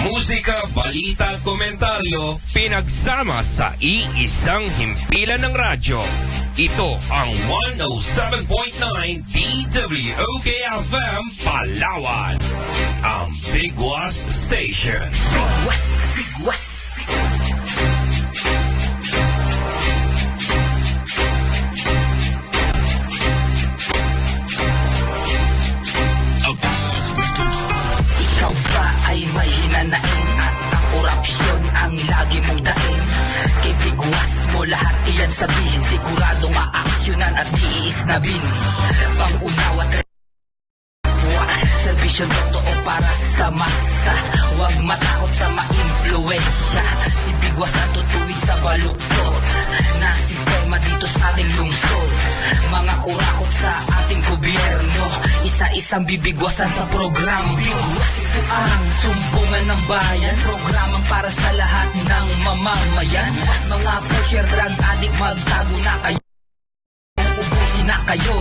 Musika, balita, komentaryo, pinagsama sa iisang himpilan ng radyo. Ito ang 107.9 DWOK-FM Palawan, ang Big West Station. Big West, Big West. Ikaw ba ay may hinanain at ang korupsyon ang lagi mong daing? Kay Big West mo lahat iyan sabihin, sigurado maaksyonan at iisnabin. Pangunawa at servisyon totoo para sa masa, huwag matakot sa maimpluwensya. Si Big West ang tutuwid sa baluktot na sistema dito sa ating lungsod. Mga kurakot sa ating gobyerno, isa-isang bibigwasan sa programa. Big West, ito ang sumbungan ng bayan, programang para sa lahat ng mamamayan. Mga pusher, drug addict, magtago na kayo, ubusin na kayo.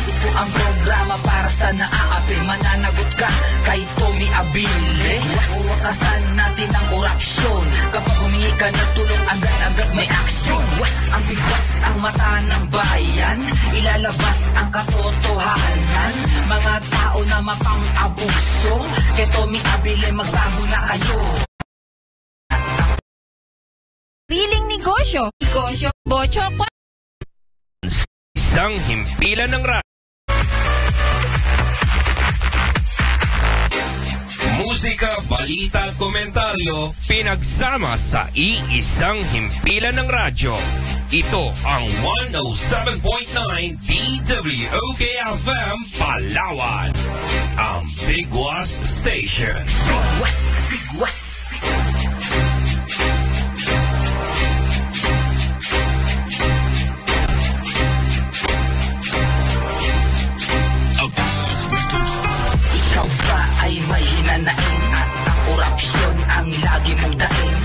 Ito ang programa para sa naaapi, mananagot ka kay Tommy Abile. Uwakasan natin ang korupsyon, kapag humingi ka ng tulong agad-agad may action. Ang Big West ang mata ng bayan, ilalabas ang katotohanan. Mga tao na mapang-abuso, kay Tommy Abile magtago na kayo. Piling negosyo, bocho, Isang himpilan ng radyo. Musika, balita, komentaryo, pinagsama sa iisang himpilan ng radyo. Ito ang 107.9 DWOK-FM Palawan, ang Big West Station. Big West, Big West. Ikaw ba ay may hinanain at ang korupsyon ang lagi mong daing?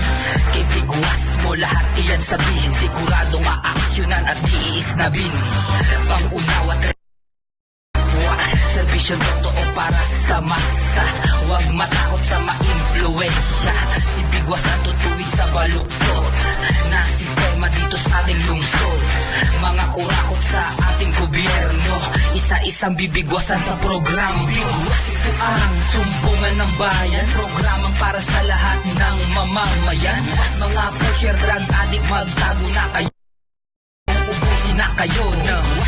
Kay Big West mo lahat iyan sabihin, sigurado maaksyonan at iisnabin. Pangunawa at servisyon totoo para sa masa, huwag matakot sa maimpluwensya. Si Big West ang tutuwid sa baluktot na sistema dito sa ating lungsod. Mga kurakot sa ating gobyerno, isa-isang bibigwasan sa programa. Big West, ito ang sumbungan ng bayan, programang para sa lahat ng mamamayan. Mga pusher, drug addict, magtago na kayo, ubusin na kayo.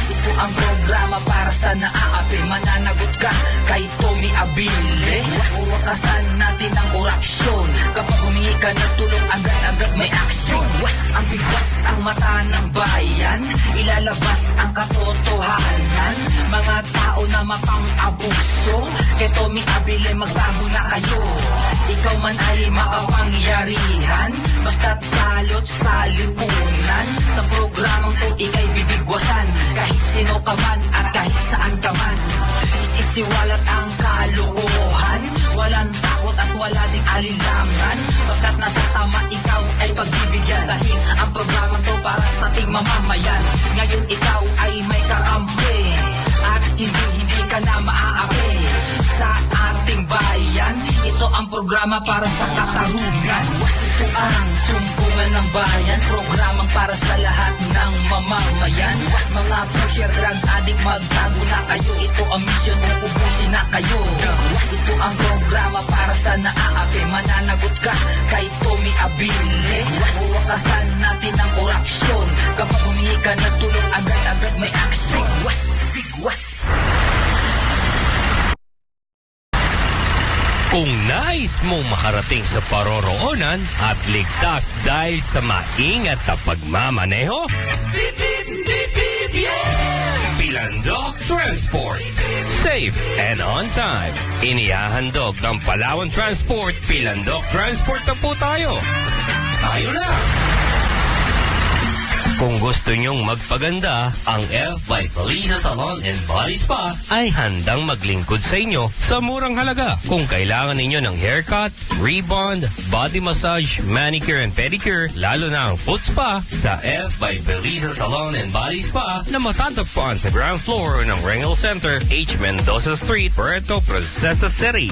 Ito ang programa para sa naaapi, mananagot ka kay Tommy Abile. Uwakasan natin ang korupsyon, kapag humingi ka ng tulong agad-agad may action. Ang Big West ang mata ng bayan, ilalabas ang katotohanan. Mga tao na mapang-abuso, kay Tommy Abile magtago na kayo. Ikaw man ay makapangyarihan, basta't salot sa lipunan. Sa programang to ikay bibigwasan, kahit sino ka man at kahit saan ka man. Isisiwalat ang kalokohan, walang takot at wala ding alinlangan. Basta't nasa tama ikaw ay pagbibigyan, dahil ang programang to para sa ating mamamayan. Ngayon ikaw ay may kakampi at hindi ka na maaapi sa ating bayan. Ito ang programa para sa katarungan. Ito ang sumbungan ng bayan, programang para sa lahat ng mamamayan. Mga pusher, drug addict, magtago na kayo, ito ang mission, ubusin na kayo. Ito ang programa para sa naaapi, mananagot ka kay Tommy Abile. Uwakasan natin ang korupsyon, kapag humingi ka ng tulong agad-agad may action. Big West, Big West. Kung nais mong makarating sa paroroonan at ligtas dahil sa maingat na pagmamaneho, Pilandok Transport. Safe and on time. Inihahandog ng Palawan Transport. Pilandok Transport na po tayo. Tayo na! Kung gusto nyong magpaganda, ang F by Felicia Salon and Body Spa ay handang maglingkod sa inyo sa murang halaga. Kung kailangan ninyo ng haircut, rebond, body massage, manicure and pedicure, lalo na ang foot spa, sa F by Felicia Salon and Body Spa na matatagpuan sa ground floor ng Rengel Center, H. Mendoza Street, Puerto Princesa City.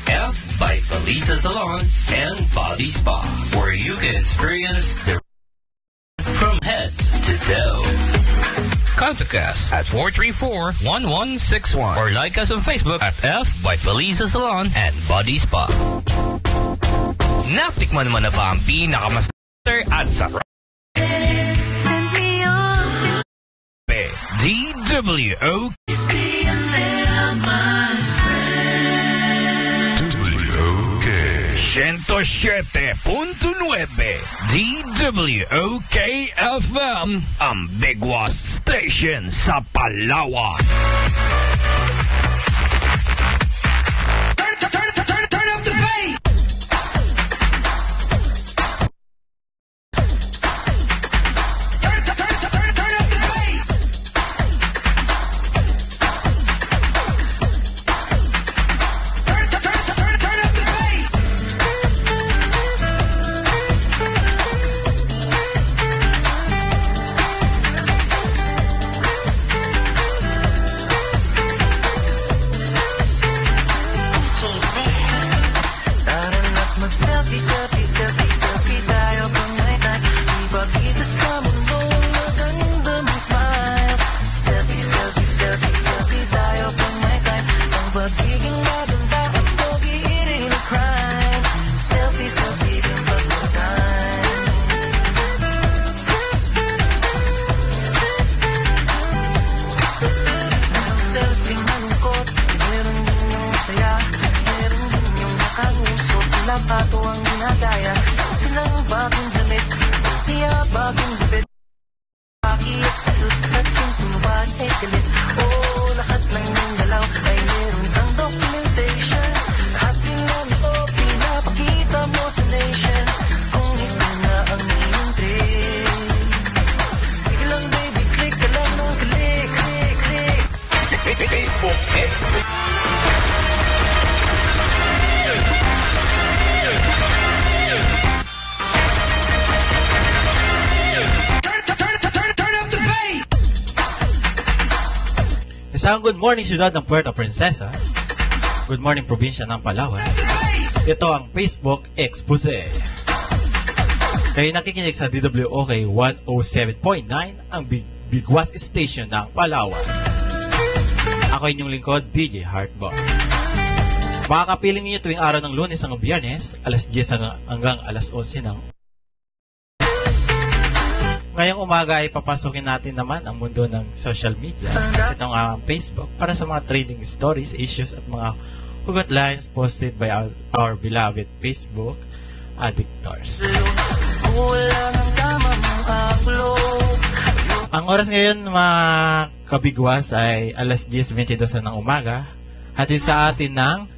F by Felicia Felisa Salon and Body Spa, where you can experience the from head to toe. Contact us at 434-1161 or like us on Facebook at F by Felisa Salon and Body Spa. Natikman mo na ba ang pinakamaster at sarap? DWO WOK 107.9 DWOK FM, ang Bigwas Station sa Palawan. Turn up the bass! Isang good morning siyudad ng Puerto Princesa. Good morning probinsya ng Palawan. Ito ang Facebook Expose. Kayo nakikinig sa DWOK 107.9, ang Bigwas Station ng Palawan. Ako inyong lingkod, DJ Heartball. Makakapiling niyo tuwing araw ng Lunes hanggang Biyernes, alas 10 hanggang alas 11 ng ngayong umaga ay papasokin natin naman ang mundo ng social media. Itong Facebook para sa mga trending stories, issues at mga hugot lines posted by our beloved Facebook addictors. Ang oras ngayon mga kabigwas ay alas 10:22 ng umaga. Hatid sa atin ng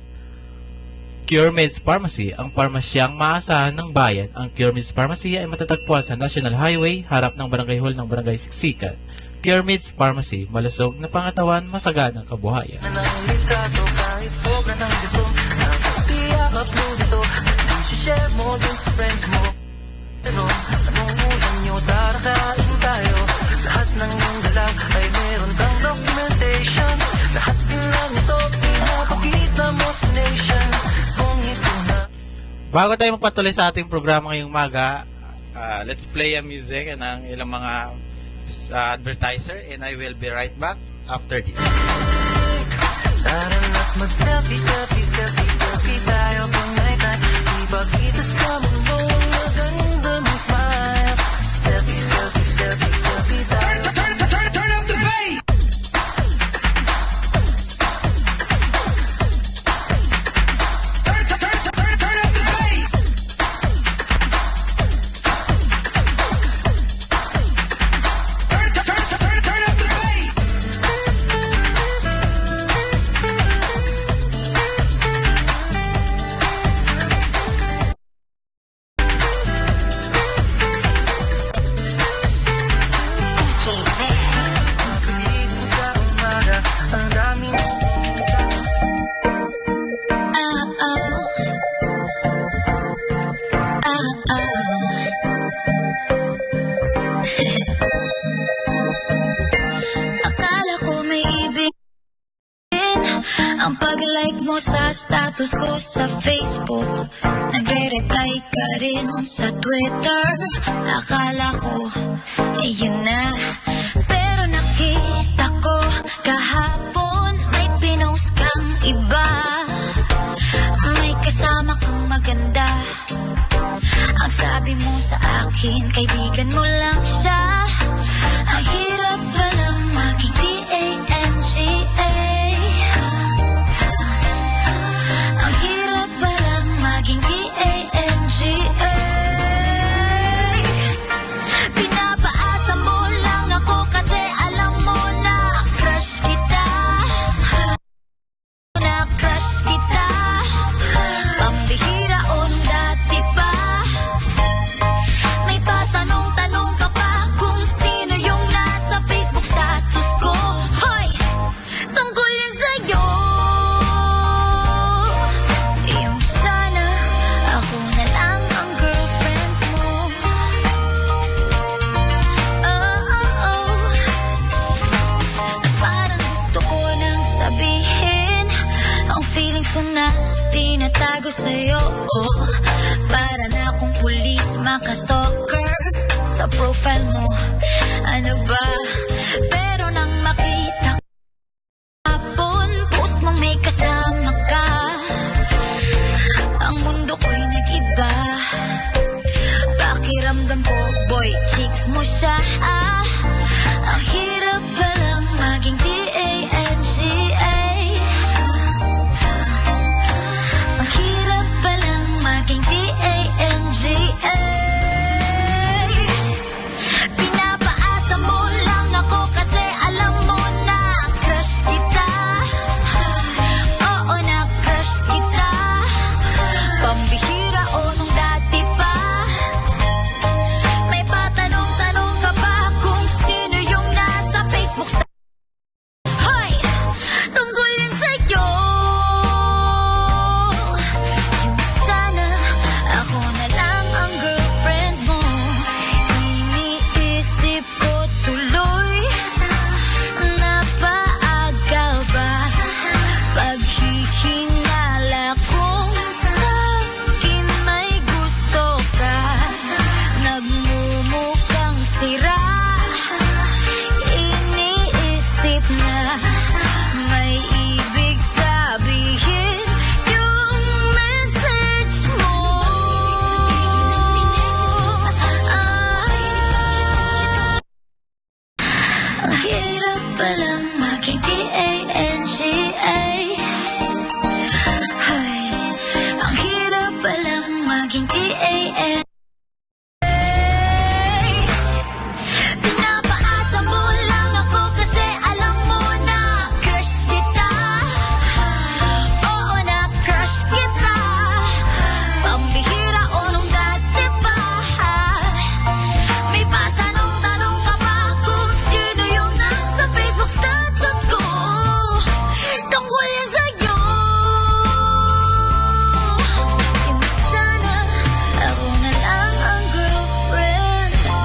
Curemeds Pharmacy, ang parmasyang maasahan ng bayan. Ang Curemeds Pharmacy ay matatagpuan sa National Highway, harap ng Barangay Hall ng Barangay Siksikan. Curemeds Pharmacy, malusog na pangatawan, masaganang kabuhayan. Lahat ng iyong galaw ay meron kang documentation. Lahat din lang ito pinapakita mo sa nation. Bago tayo magpatuloy sa ating programa ngayong umaga, let's play a music and ang ilang mga advertiser, and I will be right back after this. Tara't mag-selfie, selfie, selfie, selfie tayo pang night-night. Ipakita sa mundo ang maganda mong smile. Selfie, selfie, selfie, selfie tayo. Turn up the bass! mo sa status ko sa Facebook, nagre-reply ka rin sa Twitter. Akala ko, yun na. Pero nakita ko kahapon, may pinost kang iba. May kasama kang maganda. Ang sabi mo sa akin, kaibigan mo lang siya. Ang hirap palang maging D-A-N-G-A. Ang hirap palang maging D-A-N-G-A. Pinapaasa mo lang ako kasi alam mo na crush kita. Na crush kita. Pambihira o nung dati pa. May patanong-tanong ka pa kung sino yung nasa Facebook status ko. Hoy! Tungkol yan sa'yo. Yung sana ako na lang ang girlfriend mo. At parang gusto ko nang sabihin ang feelings ko na tinatago sa'yo. Para na akong pulis, maka-stalker sa profile mo. Ano ba? Pero nang makita ko hapon, post mong may kasama ka, ang mundo ko'y nag-iba. Pakiramdam ko, boy, chicks mo siya. Ang hirap palang maging D-A-N-G-A. Ang hirap palang maging D-A-N-G-A. Pinapaasa mo lang ako kasi alam mo na crush kita. Oo, na crush kita. Pambihira o nung dati pa. May patanong-tanong ka pa kung sino yung nasa Facebook Hoy! Tungkol yan sa'yo. Yung sana ako na lang ang girlfriend mo. Iniisip ko tuloy, napaaga ba? Paghihinala kung sa'kin may gusto ka. Nagmumukhang sira. Iniisip na may ibig sabihin yung message mo. Ang hirap palang maging D-A-N-G-A. Ay, ang hirap palang maging D-A-N-G-A. Pinapaasa mo lang ako kasi alam mo na crush kita. Oo, na crush kita. Pambihira o nung dati pa. May patanong-tanong ka pa kung sino yung nasa Facebook status ko. Tungkol yan sa'yo. Yung sana ako na lang ang girlfriend mo.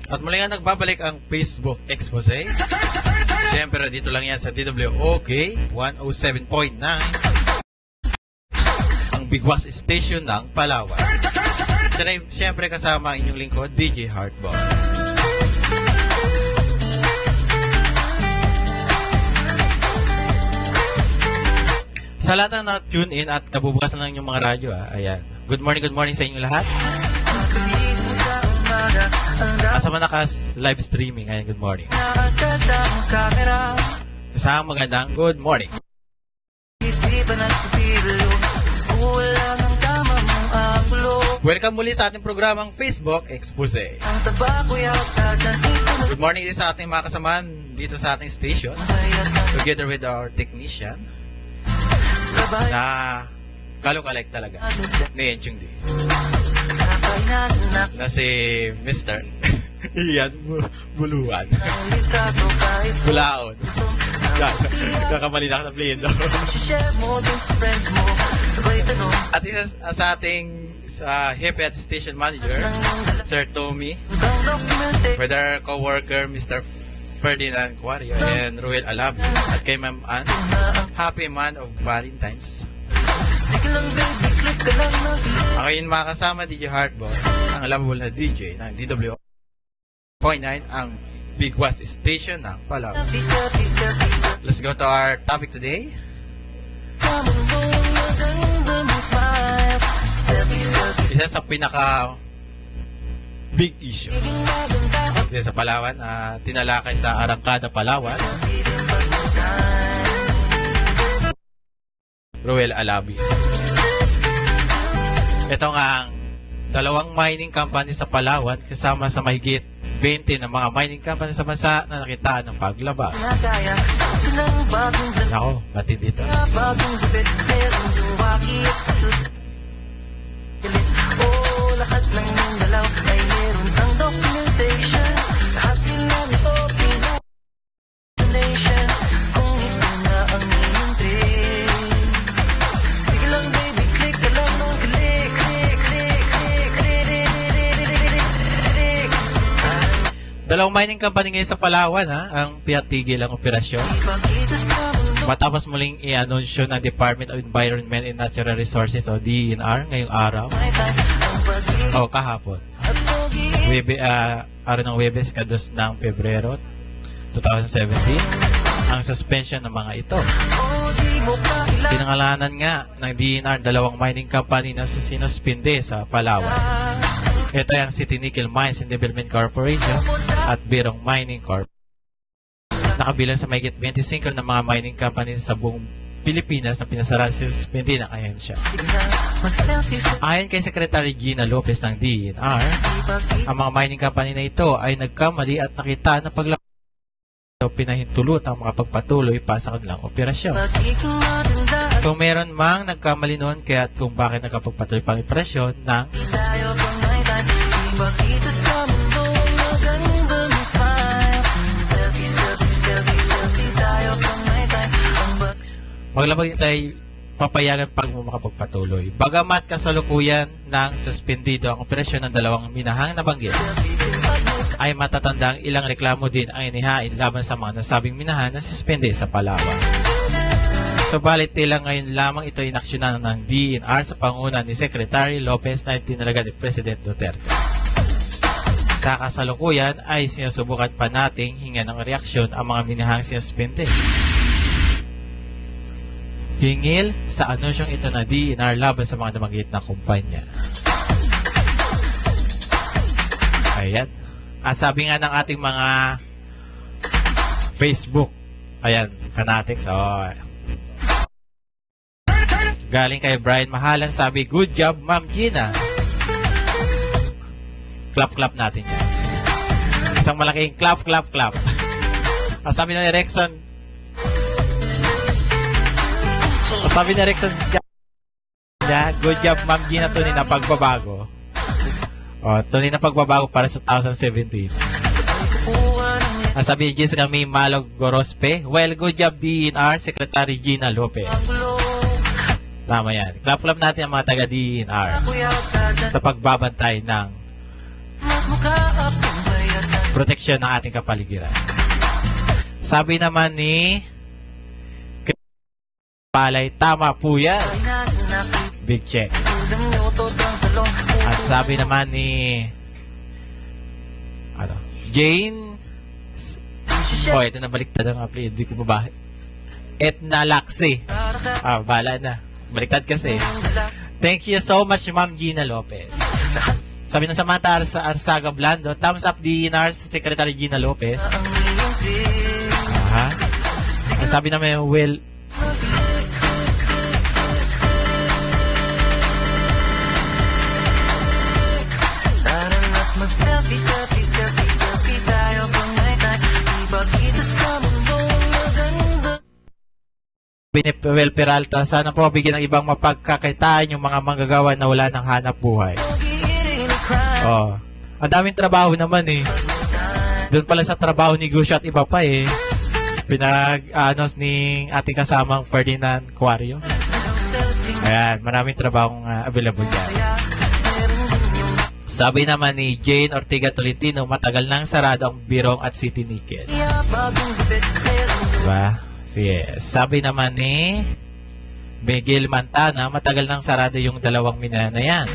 At muli nga nagbabalik ang Facebook Expose. Siyempre, dito lang yan sa DWOK 107.9, ang Bigwas Station ng Palawan. Siyempre, kasama ang inyong lingkod, DJ Heartball. Sa lahat na tune in at kabubukasan ng inyong mga radyo, ayan. Good morning sa inyo lahat. At sa mga live streaming, ayan, good morning. Isang magandang good morning. Welcome muli sa ating programang Facebook Expose. Good morning din sa ating mga kasamaan dito sa ating station, together with our technician na kalukalike talaga ni Enchung D, na si Mr. Ian Buluan. Bulaon. Kakamali na ako sa play doon. At isa sa ating sa Happy at Station Manager, Sir Tommy. with our co-worker, Mr. Ferdinand Cuario and Ruel Alabi. At kay Ma'am Ann, happy month of Valentine's. Ako yun mga kasama, DJ Heartball, ang lovable na DJ ng DW.9, ang Big West Station ng Palawan. Let's go to our topic today. Isa sa pinaka big issue dito sa Palawan, tinalakay sa Arangkada, Palawan, Ruel Alabi. Ito nga ang dalawang mining company sa Palawan kasama sa mahigit 20 ng mga mining company sa bansa na nakitaan ng paglabag. Nako, matindi dito. Lahat ng dalaw ay meron ang documentation. Lahat nilang ito pinag-nation. Kung ito na ang iyong dream, sige lang baby, click ka lang ng click, click, click, click, click. Dalawang mining company ngayon sa Palawan, ang pinatigil ang operasyon matapos muling i-anunsyo ng Department of Environment and Natural Resources o DENR ngayong araw o kahapon, araw ng Webes, ika-2 ng Pebrero 2017, ang suspension ng mga ito. Pinangalanan nga ng DENR dalawang mining company na sinuspinde sa Palawan. Ito ay ang City Nickel Mines and Development Corporation at Birong Mining Corp. Nakabilang sa mahigit 25 na mga mining companies sa buong Pilipinas na pinasara sa suspindi ng ahensya. Ayon kay Secretary Gina Lopez ng DENR, ang mga mining company na ito ay nagkamali at nakita na paglaki pinahintulot ang makapagpatuloy pa sa kanilang operasyon. Kung meron mang nagkamali noon, kaya kung bakit nakapagpatuloy pa ang operasyon ng maglabag tayo papayagan pag makapagpatuloy. Bagamat kasalukuyan ng suspendido ang operasyon ng dalawang minahang nabanggit, ay matatandang ilang reklamo din ang inihain laban sa mga nasabing minahan na suspende sa Palawan. Subalit tila ngayon lamang ito inaksyonan ng DENR sa panguna ni Secretary Lopez na itinalaga ni President Duterte. Sa kasalukuyan ay sinusubukan pa nating hingan ng reaksyon ang mga minahang sinuspende. Hingil sa anunsyong ito na DENR laban sa mga nabanggit na kumpanya. Ayan. At sabi nga ng ating mga Facebook, ayan, fanatics, galing kay Brian Mahalan, sabi, good job, Ma'am Gina. Clap-clap natin yan. Isang malaking clap-clap-clap. At sabi ng Rexon, good job, Ma'am Gina, tunay na pagbabago. Tunay na pagbabago para sa 2017. Ang sabi ni Jessica May Malog Gorospe, well, good job DENR, Secretary Gina Lopez. Tama yan. Clap-clap natin ang mga taga-DENR sa pagbabantay ng proteksyon ng ating kapaligiran. Sabi naman ni Palay, tama po yan. Big check. At sabi naman ni Jane, ito na baliktad ang apply. Hindi ko ba Etna Laxi. Bala na. Baliktad kasi. Thank you so much, Ma'am Gina Lopez. Sabi ng Samantha Arsaga Blando, thumbs up DENR sa Secretary Gina Lopez. Ang sabi naman, well, Well, Peralta, sana po bigyan ng ibang mapagkakitaan yung mga manggagawa na wala ng hanap buhay. Ang daming trabaho naman eh. Doon pala sa trabaho negosyo at iba pa eh. Pinag-anos ni ating kasamang Ferdinand Cuario. Ayan, maraming trabaho available dyan. Sabi naman ni Jane Ortiga Tolentino, matagal nang sarado ang Birong at City Nickel. Diba? Sige. Sabi naman ni Miguel Mantana, matagal nang sarado yung dalawang mina na yan.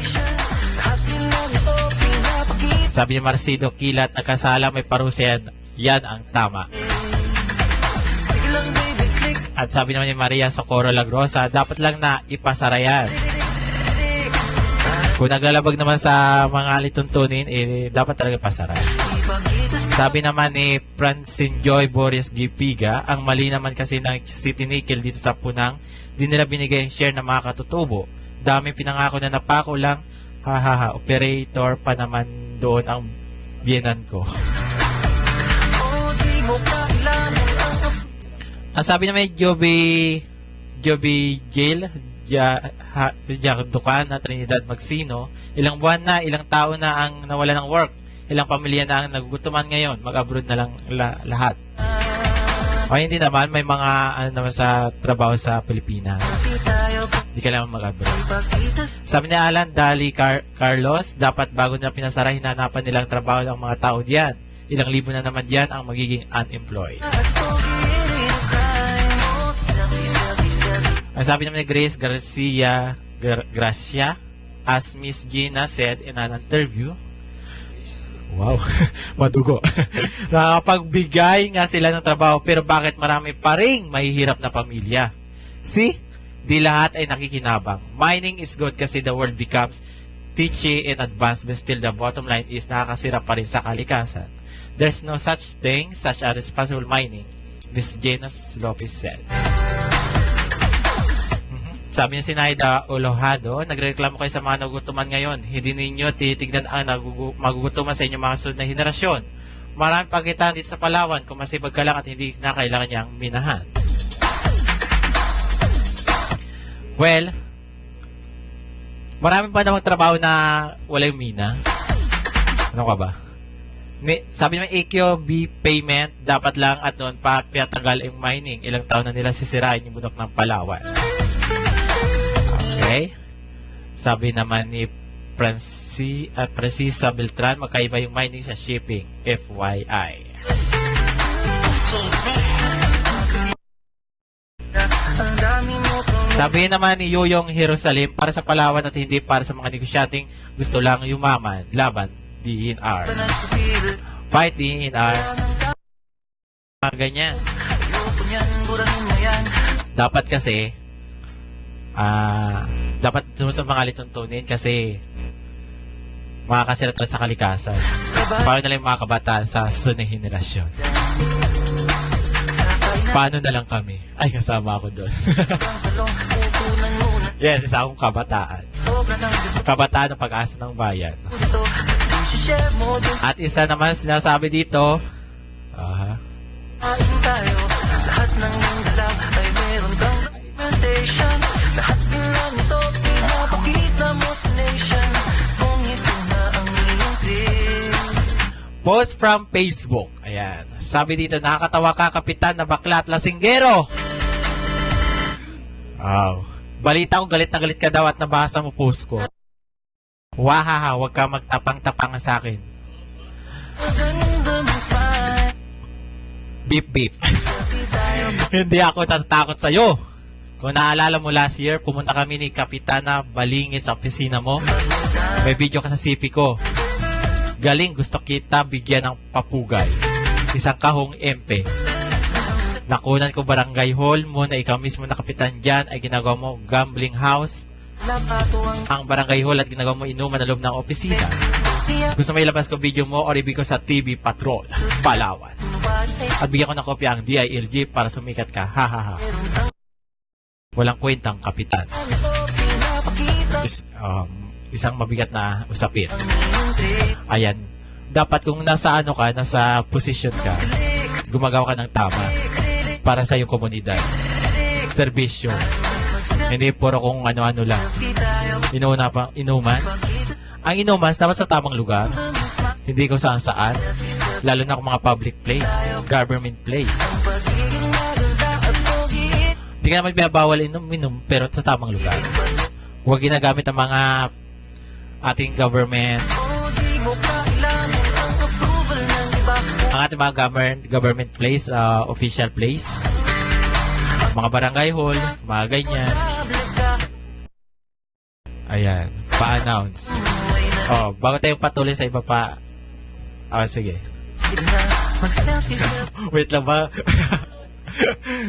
Sabi ni Marcido Kilat, nakasala may parusa yan ang tama. At sabi naman ni Maria Socorro Lagrosa, dapat lang na ipasara yan. Kung naglalabag naman sa mga lituntunin, dapat talaga ipasara. Sabi naman ni Francine Joy Boris Gipiga, ang mali naman kasi ng City Nickel dito sa Punang, di nila binigay yung share ng mga katutubo. Dami pinangako na napako lang, hahaha, operator pa naman doon ang biyenan ko. Ang sabi naman ni Joby Jail, Dukan na Trinidad Magsino, ilang buwan na, ilang tao na ang nawala ng work, ilang pamilya na ang nagugutuman ngayon, mag-abroad na lang lahat. O hindi naman, may mga naman sa trabaho sa Pilipinas. Hindi ka naman mag-abroad. Sabi ni Alan Dali Carlos, dapat bago na pinasara, hinanapan nilang trabaho ng mga tao diyan. Ilang libo na naman diyan ang magiging unemployed. Ang sabi naman ni Grace Garcia Gracia, as Miss Gina said in an interview, wow, madugo. Nakapagbigay nga sila ng trabaho, pero bakit marami pa ring mahihirap na pamilya? See? Di lahat ay nakikinabang. Mining is good kasi the world becomes teachy and advanced, but still the bottom line is nakakasira pa rin sa kalikasan. There's no such thing such a responsible mining, Miss Janus Lopez said. Sabi niya si Naida Olohado, nagreklamo kayo sa mga nagugutuman ngayon. Hindi ninyo titignan ang magugutuman sa inyong mga sunod na henerasyon. Maraming pagkitaan dito sa Palawan kung masibag ka lang at hindi na kailangan niyang minahan. Well, marami pa namang trabaho na wala yung mina. Ano ka ba? Sabi naman AQB payment, dapat lang at noon pa pinatanggal yung mining. Ilang taon na nila sisirain yung bundok ng Palawan. Okay. Sabi naman ni Francisa Beltran, magkaiba yung mining sa shipping. FYI. Sabi naman ni Yoyong Jerusalem, para sa Palawan at hindi para sa mga negosyating gusto lang yumaman, laban DNR. Fight DNR. Ganyan. Dapat kasi dapat sa mga lituntunin kasi makakasira talaga sa kalikasan. Paano na lang yung mga kabataan sa sunod na henerasyon? Paano na lang kami? Ay, kasama ako doon. Yes, isa akong kabataan. Kabataan ng pag-asa ng bayan. At isa naman sinasabi dito, lahat ng dalaw ay meron kang documentation. Lahat ng ito pinapakita mo sa nation. Kung ito na ang iyong dream. Post from Facebook. Ayan. Sabi dito, nakakatawa ka, kapitan na bakla at lasinggero. Wow. Balita ko, galit na galit ka daw at nabasa mo post ko. Wahaha, huwag ka magtapang-tapangan sa akin. Beep beep. Hindi ako natatakot sa'yo. Kung naalala mo last year, pumunta kami ni Kapitana Balingit sa opisina mo. May video ka sa CP ko. Galing, gusto kita bigyan ng papugay. Isang kahong MP. Nakunan ko barangay hall mo na ikaw mismo na kapitan dyan ay ginagawa mo gambling house. Ang barangay hall at ginagawa mo inuman na loob ng opisina. Gusto mo ilabas ko video mo o review ko sa TV Patrol, Palawan. At bigyan ko ng kopya ang DILG para sumikat ka. Hahaha. Walang kwentang kapitan. Isang mabigat na usapin. Ayan. Dapat kung nasa ano ka, nasa position ka, gumagawa ka ng tama para sa iyong komunidad. Serbisyo. Hindi puro kung ano-ano lang. Inuuna pang inuman. Ang inuman, dapat sa tamang lugar. Hindi kung saan-saan. Lalo na kung mga public place, government place. Hindi ka naman binabawal inom, pero sa tamang lugar. Huwag ginagamit ang mga ating government ang ating mga government place, official place, mga barangay hall, mga ganyan. Ayan, pa-announce. Bago tayong patuloy sa iba pa. Sige. Wait lang ba?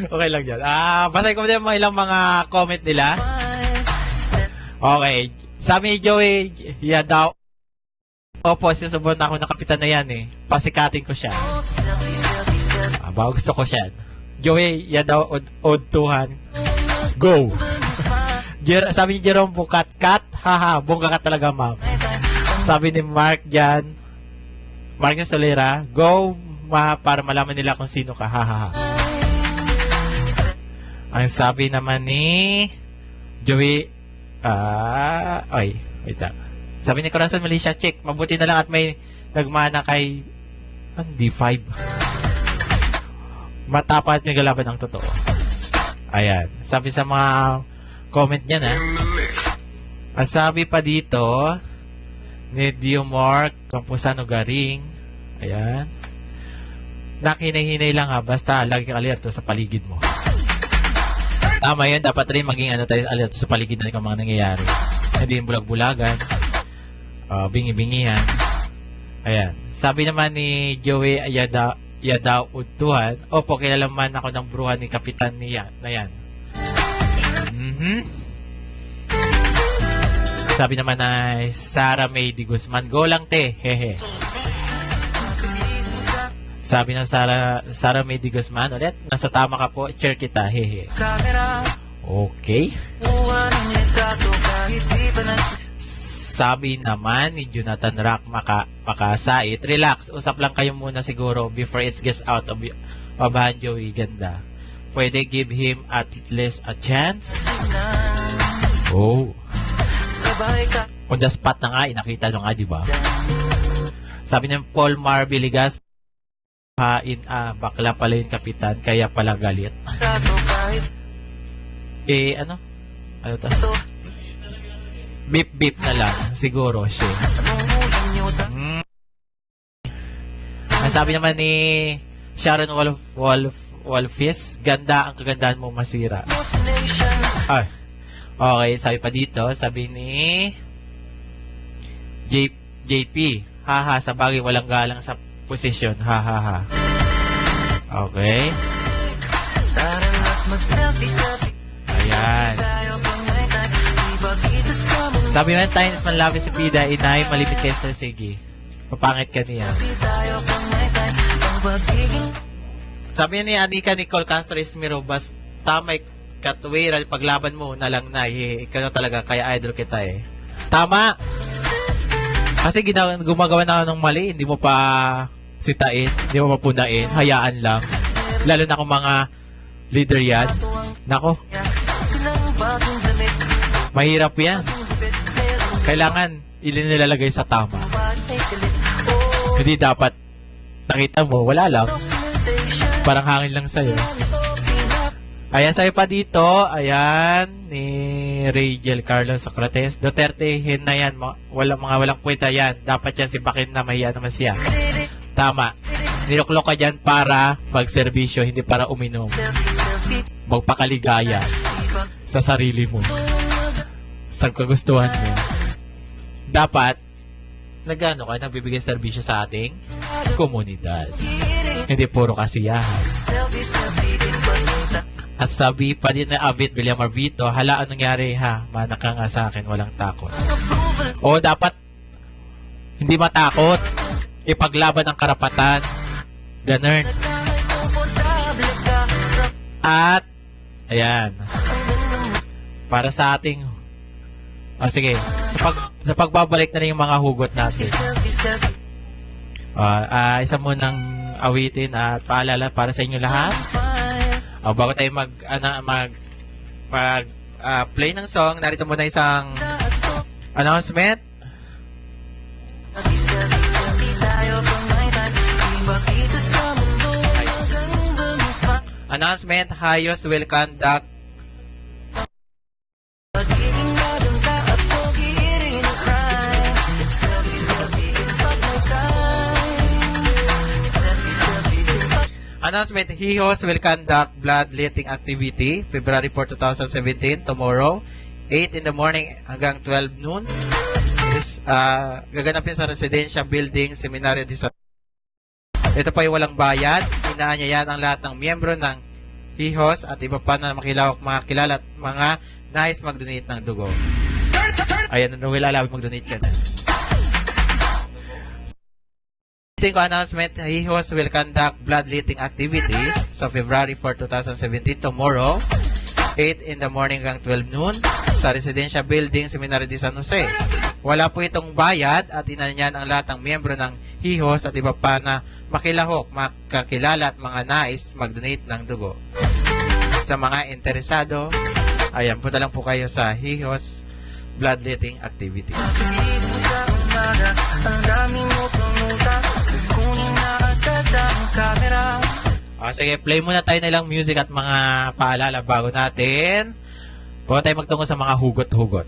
Okay lang yan. Basahin ko din mga ilang mga comment nila. Okay. Sabi ni Joey, daw. Opo, sinusubon na ako ng kapitan na yan eh. Pasikatin ko siya. Gusto ko siya. Joey, daw, Tuhan. Go! Sabi ni Jerome, bukat-kat. Haha, bongga ka talaga, ma'am. Sabi ni Mark dyan, Mark Solera, go, para malaman nila kung sino ka. Hahaha. Ang sabi naman ni Joey, wait lang. Sabi ni Corazon Malaysia, check. Mabuti na lang at may nagmana kay D5. Matapa at may galaban ng totoo. Ayan. Sabi sa mga comment niya na. Ang sabi pa dito ni Diomar Campusano Garing. Ayan. Nakinay-hinay lang basta lagi kang alerto sa paligid mo. Tama yun. Dapat rin maging tayo alerto sa paligid na mga nangyayari. Hindi yung bulag-bulagan. Bingi-bingihan. Ayan. Sabi naman ni Joey Yadaw Udtuhan, opo, kilalaman ako ng bruhan ni Kapitan niya na yan. Sabi naman na Sarah May Di Guzman, go lang te, hehe. Sabi ng Sarah May Di Guzman, ulit, nasa tama ka po, share kita, hehe. Okay. Sabi naman ni Jonathan Rock Makasait, relax, usap lang kayo muna siguro before it gets out of Joey, ganda. Pwede give him at least a chance? On the spot na nga, inakita nyo nga, diba? Sabi ng Paul Mar Biligas, bakla pala yung kapitan, kaya pala galit. Ano to? Beep na lang, siguro siya. Ang sabi naman ni Sharon Wolfis, ganda ang kagandahan mo masira. Okay, sabi pa dito, sabi ni JP, haha, sa bagay walang galang sa posisyon, hahaha. Okay. Ayan. Sabi man tayo man labi si Pida, inay, malipit kayo sa sige. Papangit ka niya. Sabi ni Anika Nicole Castro Esmero, basta may katwiran, paglaban mo na lang na, ikaw na talaga, kaya idol kita eh. Tama! Kasi gumagawa na ng mali, hindi mo pa sitain, hindi mo pa punain, hayaan lang. Lalo na kung mga leader yan. Nako. Mahirap yan. Kailangan nilalagay sa tama. Hindi dapat nakita mo, wala lang. Parang hangin lang sa'yo. Ayan, sa'yo pa dito. Ayan, ni Rachel Carlos Socrates. Duterte, na yan. Walang kwenta yan. Dapat yan sipakin na mahiya naman siya. Tama. Niluklok ka dyan para magserbisyo, hindi para uminom. Magpakaligaya sa sarili mo. Sa kagustuhan mo. Dapat, nagbibigay serbisyo sa ating komunidad. Hindi puro kasiyahan. At sabi pa din na Avit William Arvito, hala, anong nangyari ha? Manak ka nga sa akin, walang takot. O dapat, hindi matakot. Ipaglaban ang karapatan. Ganun. At, ayan. Para sa ating, sige, sa pagbabalik na rin yung mga hugot natin. Isa mo nang awitin at paalala para sa inyo lahat. Bago tayo play ng song, narito muna isang announcement. Announcement, Hayos will conduct announcement, Hihos will conduct bloodletting activity February 4, 2017, tomorrow, 8 in the morning hanggang 12 noon. Gaganapin sa Residential Building, Seminario de San. Ito po ay walang bayad. Inaanyayahan ang lahat ng miyembro ng Hihos at iba pa na makilawak mga kilala at mga nais mag-donate ng dugo. Ayan, Noel, alawin mag-donate ka na. Announcement, Hihos will conduct bloodletting activity sa February 4, 2017, tomorrow, 8 in the morning hanggang 12 noon sa Residential Building, Seminario de San Jose. Wala po itong bayad at inanyayahan ang lahat ng miyembro ng Hihos at iba pa na makilahok, makakilala at mga nais mag-donate ng dugo. Sa mga interesado, ayan, punta lang po kayo sa Hihos bloodletting activity. Sige, play muna tayo nilang music at mga paalala bago natin. Bago tayo magtungo sa mga hugot-hugot.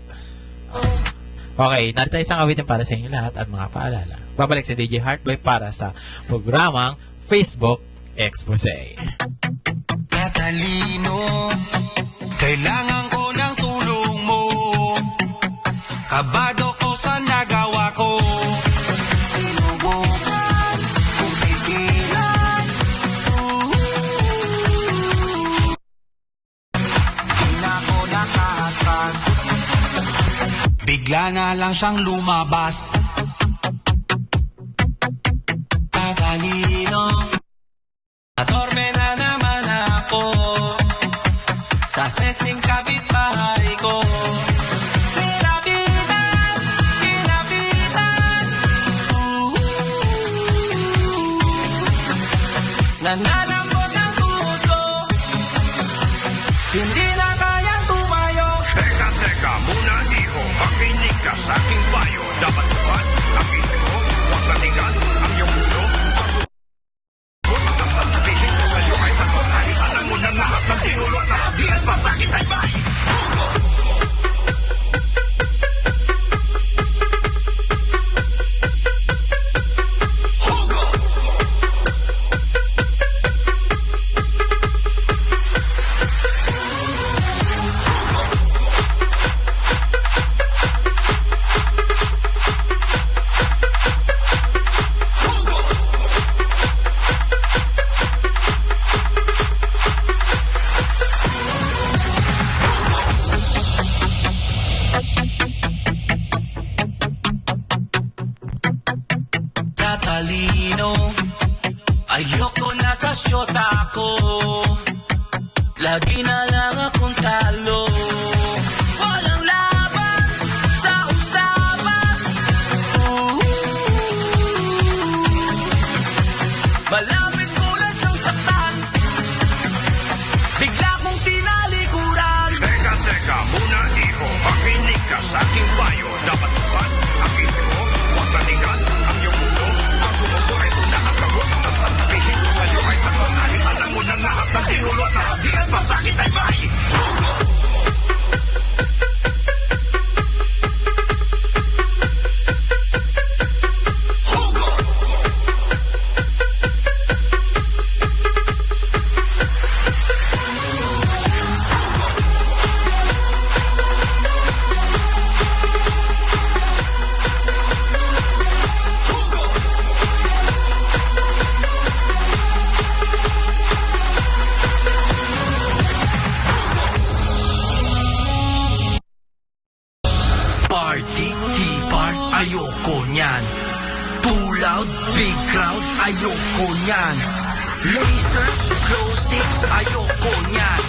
Okay, narito isang awitin para sa inyo lahat at mga paalala. Babalik si DJ Heartboy para sa programang Facebook Expose. Katalino, kailangan ko ng tulong mo. Kabado ko sa nagawa ko. Sinubukan kung pigilan. Di na ako nakaatras. Bigla na lang siyang lumabas. Katalino, natorme na naman ako sa sexing kapitbahay ko. Nananambot ng tuhod ko, hindi na kayang tumayo. Teka muna, iho, makinig ka sa aking payo. Dapat bukas ang isip mo, huwag matigas ang iyong ulo. Kung ang sasabihin ko sa'yo ay sagot, kahit alam mo na lahat ng tinulot na habihan pa sakit ay may hugot. Katalino, ayoko na sa syota ko. Lagi na lang akong talo. Walang laban sa usapan. Malapit ko na siyang saktan. Bigla kong tinalikuran. Teka muna, iho, makinig ka sa aking payo. Dapat bukas ang isip mo, huwag matigas ang iyong ulo. Ang tumuto ay tuna at kagot. Ang sasabihin ko sa'yo ay sagot, kahit alam mo na lahat ng tinulot na habihan pa sakit ay may hugot. Party, T-part, ayoko niyan. Too loud, big crowd, ayoko niyan. Laser, glow sticks, ayoko niyan.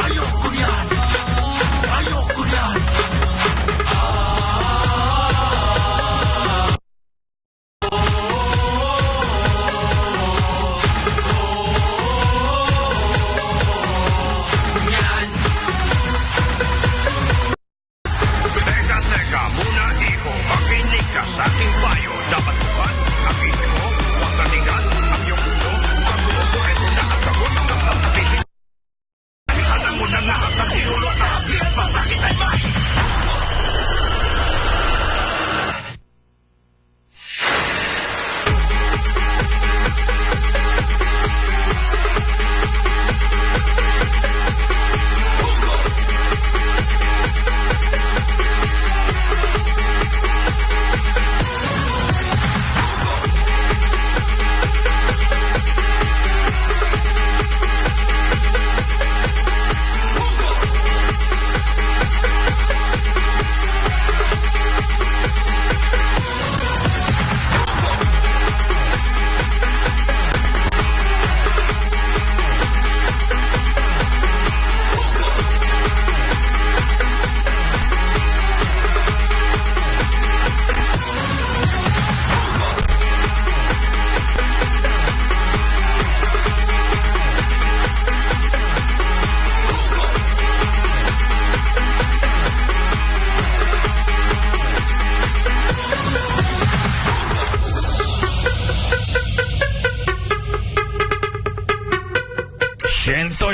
Ayoko niyan. Ayoko niyan. Teka muna, iho, makinig ka sa aking payo. Dapat bukas ang isip mo, huwag matigas ang iyong ulo. Ang tumuto ay tuna at kagot. Ang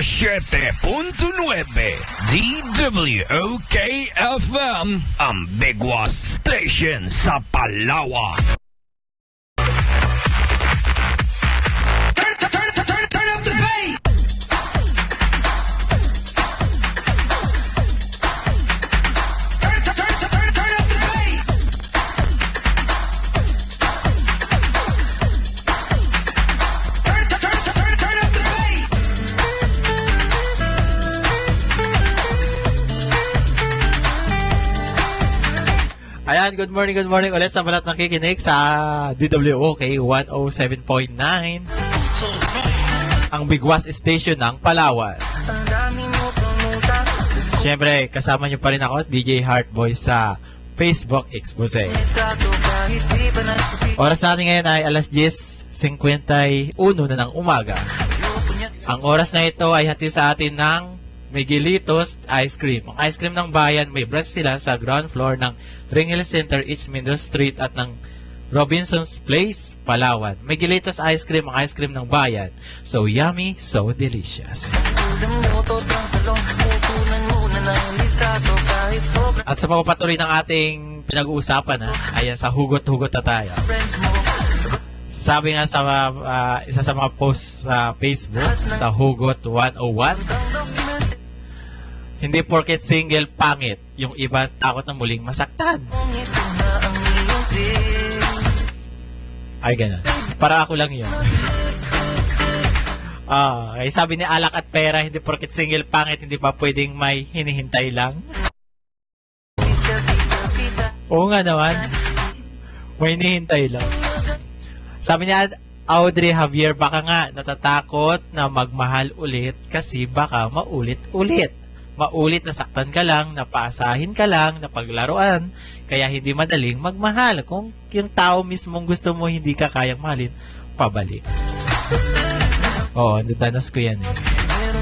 97.9 DWOK-FM, ang Bigwas Station sa Palawan. Turn up the bass! Ayan, good morning ulit sa balat ng kikinig sa DWOK 107.9, ang Bigwas Station ng Palawan. Siyempre, kasama nyo pa rin ako, DJ Heartboy sa Facebook Expose. Oras natin ngayon ay alas 10:51 na ng umaga. Ang oras na ito ay hatid sa atin ng Miguelitos Ice Cream. Ang ice cream ng bayan, may branch sila sa ground floor ng Ringil Center, East Mendoza Street at ng Robinson's Place, Palawan. Miguelitos Ice Cream, ang ice cream ng bayan. So yummy, so delicious. At sa pagpapatuloy ng ating pinag-uusapan, ayan, sa hugot-hugot na tayo. Sabi nga sa isa sa mga post sa Facebook, sa Hugot 101, hindi porket single pangit, yung iba takot na muling masaktan. Ay, ganun. Para ako lang yun. Okay, sabi ni Alak at Pera, hindi porket single pangit, hindi pa pwedeng may hinihintay lang. Oo nga naman. May hinihintay lang. Sabi ni Audrey Javier, baka nga natatakot na magmahal ulit kasi baka maulit-ulit. Maulit na saktan ka lang, napaasahin ka lang, napaglaruan, kaya hindi madaling magmahal. Kung yung tao mismong gusto mo hindi ka kayang mahalin, pabalik. Oo, nadanas ko yan.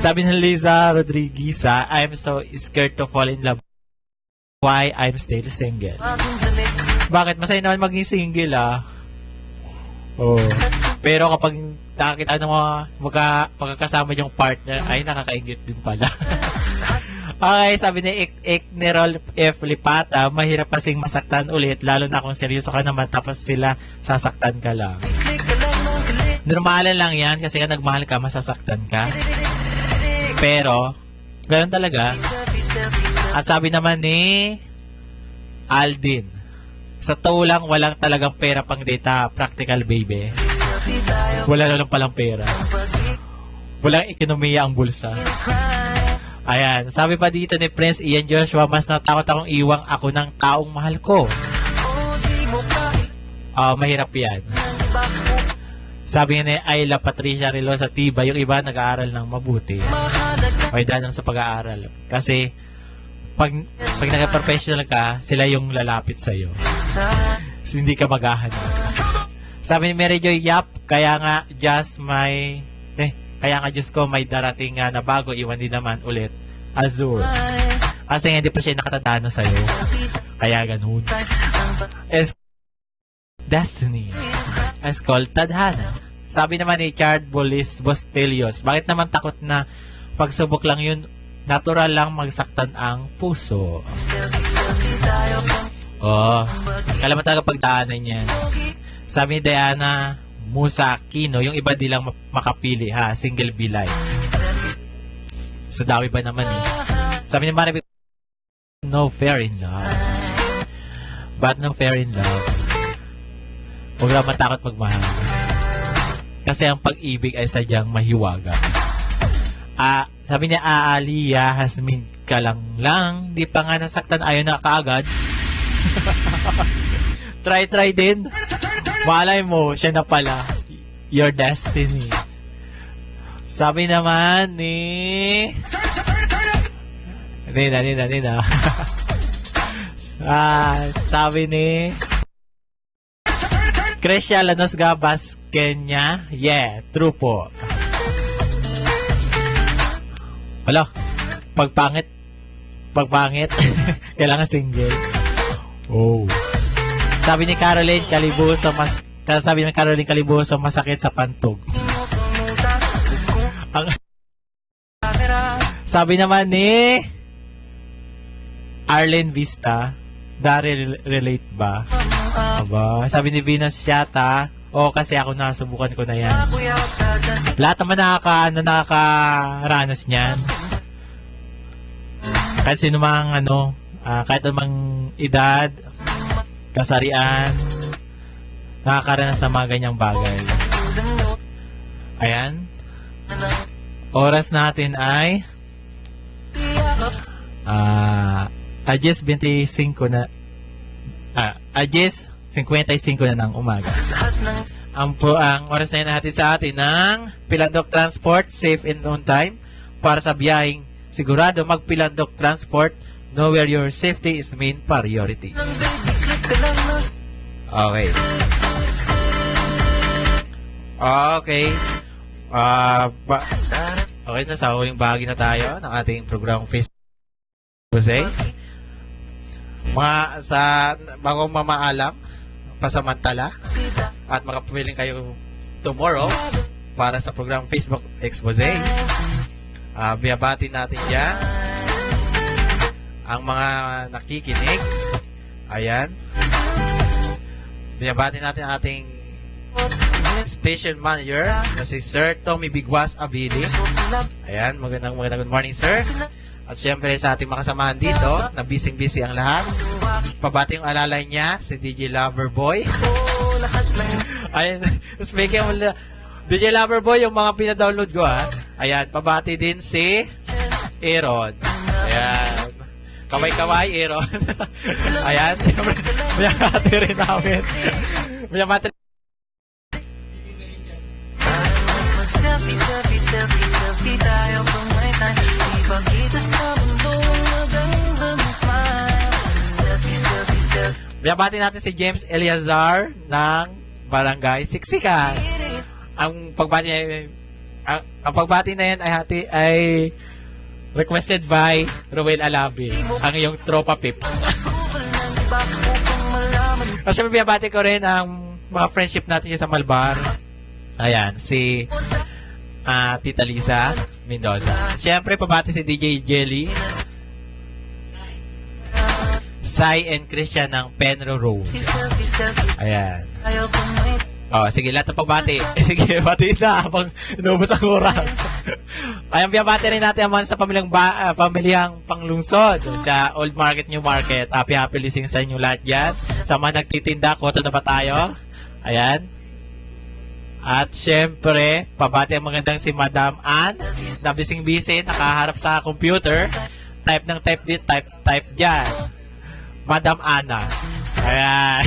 Sabi ni Liza Rodriguez, I'm so scared to fall in love. Why I'm still single. Bakit? Masaya naman maging single, Oo. Pero kapag nakakita ng mga magkakasama yung partner, ay nakakaingit din pala. Okay, sabi ni Iknerol F. Lipata, mahirap kasing masaktan ulit, lalo na kung seryoso ka naman tapos sila sasaktan ka lang. Normalan lang yan, kasi kung nagmahal ka, masasaktan ka. Pero, ganoon talaga. At sabi naman ni Aldin, sa tulang walang talagang pera pang data, practical baby. Wala na lang palang pera. Walang ekonomiya ang bulsa. Ayan, sabi pa dito ni Prince Ian Joshua, mas natakot akong iwang ako ng taong mahal ko. Mahirap yan. Sabi ni Ayla Patricia Rilo sa Tiba, yung iba nag-aaral ng mabuti. May danang sa pag-aaral. Kasi, pag nag-professional ka, sila yung lalapit sa'yo. Hindi ka maghahanap. Sabi ni Mary Joy Yap, kaya nga Diyos ko, may darating nga na bago, iwan din naman ulit. Azure. Kasi hindi pa siya nakatanda na sa'yo. Kaya ganun. Destiny. As called Tadhana. Sabi naman ni Chard Bolis Bostelios, bakit naman takot na pagsubok lang yun, natural lang magsaktan ang puso. Kalaman talaga pagdaanan yan. Sabi ni Diana Musa Aquino, yung iba di lang makapili, single bilay. So dawi ba naman Sabi ni Maribel, no fair in love. But no fair in love. Huwag lang matakot magmahal. Kasi ang pag-ibig ay sadyang mahiwaga. Sabi niya, Aaliyah, Hasmin ka lang, di pa nga nasaktan, ayaw na kaagad. Try din. Malay mo, siya na pala. Your destiny. Sabi naman ni... Nina. Sabi ni... Crescia Lanos Gabas, Kenya. Yeah, true po. Wala. Pagpangit. Kailangan single. Oh. Sabi ni Caroline Calibuso, masakit sa pantog. Sabi naman ni Arlen Vista, relate ba? Aba, sabi ni Venus Yata, kasi ako nasubukan ko na yan. Lahat naman nakakaranas niyan. Kahit sino mang kahit namang edad, kasarian, nakakaranas ng mga ganyang bagay. Ayan. Oras natin ay Ajes 25 na Ajes 55 na ng umaga. Ang oras na yun natin sa atin ng Pilandok Transport, safe and on time para sa biyaheng sigurado mag-Pilandok Transport. Know where your safety is main priority. Okay. Okay. Okay na, sa huling bahagi na tayo ng ating programang Facebook. Jose, bago mamaalam, pasamantala, at makapiling kayo tomorrow para sa programang Facebook Expose. Biyabati natin dyan ang mga nakikinig. Ayan. Biyabati natin ang ating station manager na si Sir Tommy Bigwas Abili. Ayan, magandang good morning, sir. At syempre sa ating mga kasamahan dito, na busy ang lahat. Pabati yung alalay niya, si DJ Loverboy. Ayan, speaking of DJ Loverboy, yung mga pinadownload ko ha. Ayan, pabati din si Aaron. Ayan. Kaway, Aaron. Ayan, mayabati rin namin. Mayabati selfie tayo kung may time. Ipakita sa mundo magandang smile. Selfie. Biyabati natin si James Eliazar ng Barangay Siksikan. Ang pagbati na yan ay requested by Ruel Alabi, ang iyong tropa pips. At syempre biyabati ko rin ang mga friendship natin sa Malbar. Ayan, si Tita Lisa Mendoza. Siyempre, pabati si DJ Jelly, Sai and Christian ng Penro Road. Ayan. Sige, lahat ng pagbati. Sige, bati na habang inubos ang oras. Ayan, biyabati rin natin naman sa pamilyang panglungsod sa Old Market, New Market. Happy listening sa inyo lahat dyan. Sa mga nagtitinda, kota na ba tayo? Ayan. At syempre, pabati ang magandang si Madam Ann, na bising-busy, nakaharap sa computer. Type ng type dit, type dyan. Madam Anna. Ayan.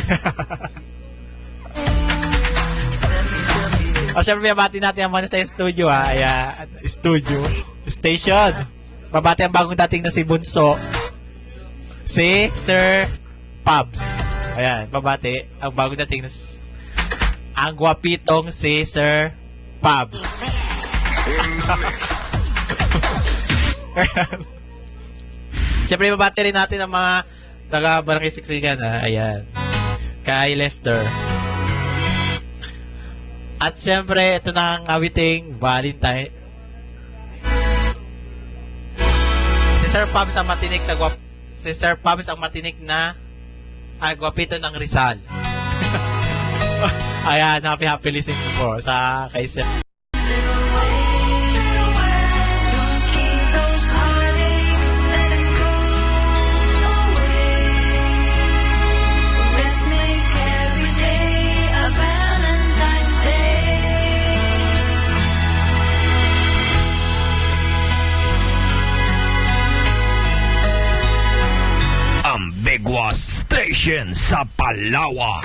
At syempre, pabati natin ang mga sa studio ha. Ayan, studio, station. Pabati ang bagong dating na si Bunso, si Sir Pabs. Ayan, pabati ang bagong dating na ang gwapitong si Sir Pabs. Siyempre, babati rin natin ang mga taga-Barangay Siksikan. Ayan. Kay Lester. At siyempre, ito na ang awiting Valentine. Si Sir Pabs ang matinik na si Sir Pabs ang matinik na gwapito ng Rizal. Ayan, happy listening po sa kay Sir. Ang Bigwas Station sa Palawan.